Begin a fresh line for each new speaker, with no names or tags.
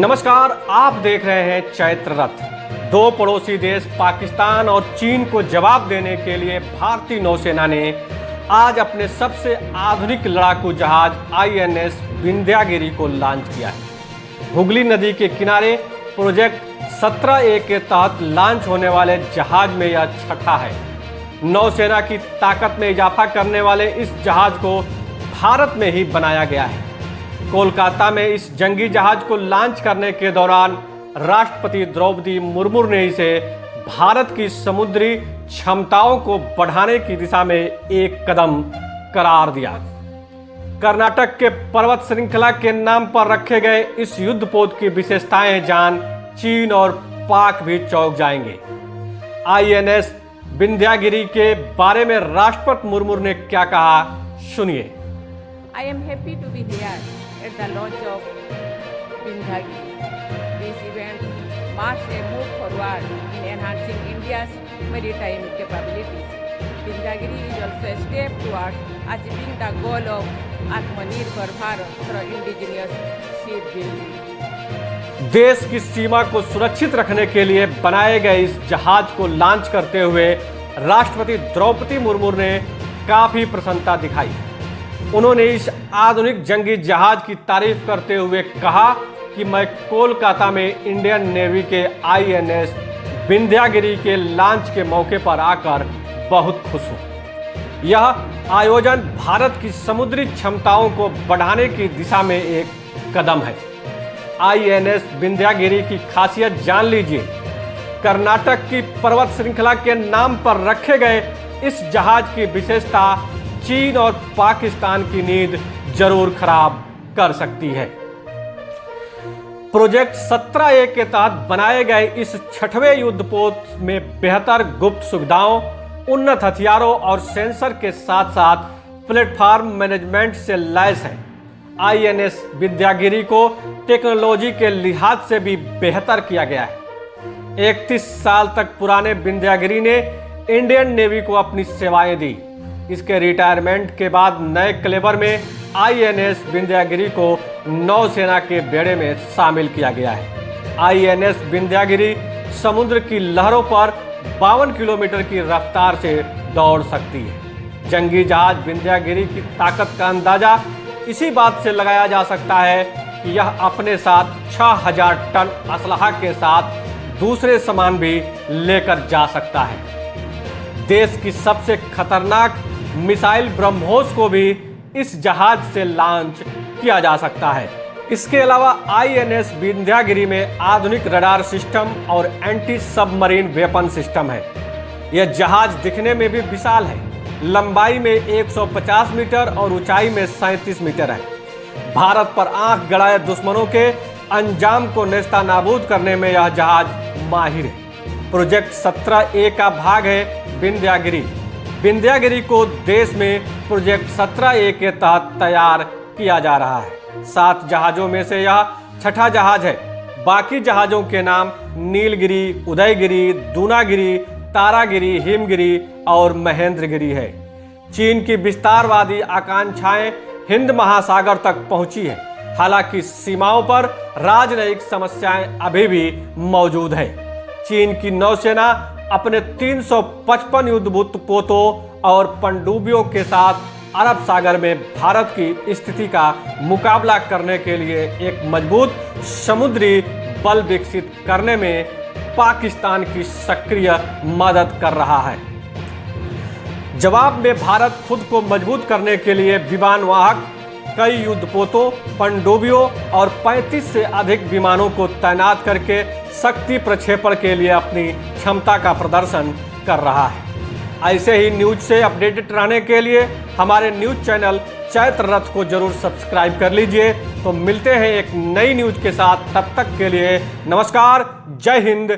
नमस्कार, आप देख रहे हैं चैत्र रथ। दो पड़ोसी देश पाकिस्तान और चीन को जवाब देने के लिए भारतीय नौसेना ने आज अपने सबसे आधुनिक लड़ाकू जहाज आईएनएस विंध्यागिरी को लॉन्च किया है। हुगली नदी के किनारे प्रोजेक्ट 17A के तहत लॉन्च होने वाले जहाज में यह छठा है। नौसेना की ताकत में इजाफा करने वाले इस जहाज को भारत में ही बनाया गया है। कोलकाता में इस जंगी जहाज को लॉन्च करने के दौरान राष्ट्रपति द्रौपदी मुर्मू ने इसे भारत की समुद्री क्षमताओं को बढ़ाने की दिशा में एक कदम करार दिया। कर्नाटक के पर्वत श्रृंखला के नाम पर रखे गए इस युद्धपोत की विशेषताएं जान चीन और पाक भी चौंक जाएंगे। आईएनएस विंध्यागिरी के बारे में राष्ट्रपति मुर्मू ने क्या कहा, सुनिए।
I am happy to be here at the launch of Vindhyagiri. This event marks a move forward in enhancing India's maritime capabilities. Vindhyagiri is also a step towards achieving the goal of Atmanirbhar Bharat through indigenous shipbuilding.
देश की सीमा को सुरक्षित रखने के लिए बनाए गए इस जहाज को लॉन्च करते हुए राष्ट्रपति द्रौपदी मुर्मू ने काफी प्रसन्नता दिखाई। उन्होंने इस आधुनिक जंगी जहाज की तारीफ करते हुए कहा कि मैं कोलकाता में इंडियन नेवी के आईएनएस विंध्यागिरी के लॉन्च के मौके पर आकर बहुत खुश हूं। यह आयोजन भारत की समुद्री क्षमताओं को बढ़ाने की दिशा में एक कदम है। आईएनएस विंध्यागिरी की खासियत जान लीजिए। कर्नाटक की पर्वत श्रृंखला के नाम पर रखे गए इस जहाज की विशेषता चीन और पाकिस्तान की नींद जरूर खराब कर सकती है। प्रोजेक्ट 17A के तहत बनाए गए इस छठवें युद्धपोत में बेहतर गुप्त सुविधाओं, उन्नत हथियारों और सेंसर के साथ साथ प्लेटफॉर्म मैनेजमेंट से लैस है। आईएनएस विंध्यागिरी को टेक्नोलॉजी के लिहाज से भी बेहतर किया गया है। 31 साल तक पुराने विंध्यागिरी ने इंडियन नेवी को अपनी सेवाएं दी। इसके रिटायरमेंट के बाद नए क्लेवर में आईएनएस विंध्यागिरी को नौसेना के बेड़े में शामिल किया गया है। आईएनएस विंध्यागिरी समुद्र की लहरों पर 52 किलोमीटर की रफ्तार से दौड़ सकती है। जंगी जहाज विंध्यागिरी की ताकत का अंदाजा इसी बात से लगाया जा सकता है कि यह अपने साथ 6000 टन असलहा के साथ दूसरे सामान भी लेकर जा सकता है। देश की सबसे खतरनाक मिसाइल ब्रह्मोस को भी इस जहाज से लॉन्च किया जा सकता है। इसके अलावा आईएनएस विंध्यागिरी में आधुनिक रडार सिस्टम और एंटी सबमरीन वेपन सिस्टम है। यह जहाज दिखने में भी विशाल है। लंबाई में 150 मीटर और ऊंचाई में 37 मीटर है। भारत पर आंख गड़ाए दुश्मनों के अंजाम को नेस्तनाबूद करने में यह जहाज माहिर है। प्रोजेक्ट 17A का भाग है विंध्यागिरी। विंध्यागिरी को देश में प्रोजेक्ट 17A के तहत तैयार किया जा रहा है। 7 जहाजों में से यह छठा जहाज है। बाकी जहाजों के नाम नीलगिरी, उदयगिरी, दूनागिरी, तारागिरी, हिमगिरी और महेंद्रगिरी है। चीन की विस्तारवादी आकांक्षाएं हिंद महासागर तक पहुंची है। हालांकि सीमाओं पर राजनयिक समस्याएं अभी भी मौजूद है। चीन की नौसेना अपने 355 युद्धपोतों और पनडुब्बियों के साथ अरब सागर में भारत की स्थिति का मुकाबला करने के लिए एक मजबूत समुद्री बल विकसित करने में पाकिस्तान की सक्रिय मदद कर रहा है। जवाब में भारत खुद को मजबूत करने के लिए विमान वाहक, कई युद्धपोतों, पनडुब्बियों और 35 से अधिक विमानों को तैनात करके शक्ति प्रक्षेपण के लिए अपनी क्षमता का प्रदर्शन कर रहा है। ऐसे ही न्यूज से अपडेटेड रहने के लिए हमारे न्यूज चैनल चैत्र रथ को जरूर सब्सक्राइब कर लीजिए। तो मिलते हैं एक नई न्यूज के साथ, तब तक के लिए नमस्कार, जय हिंद।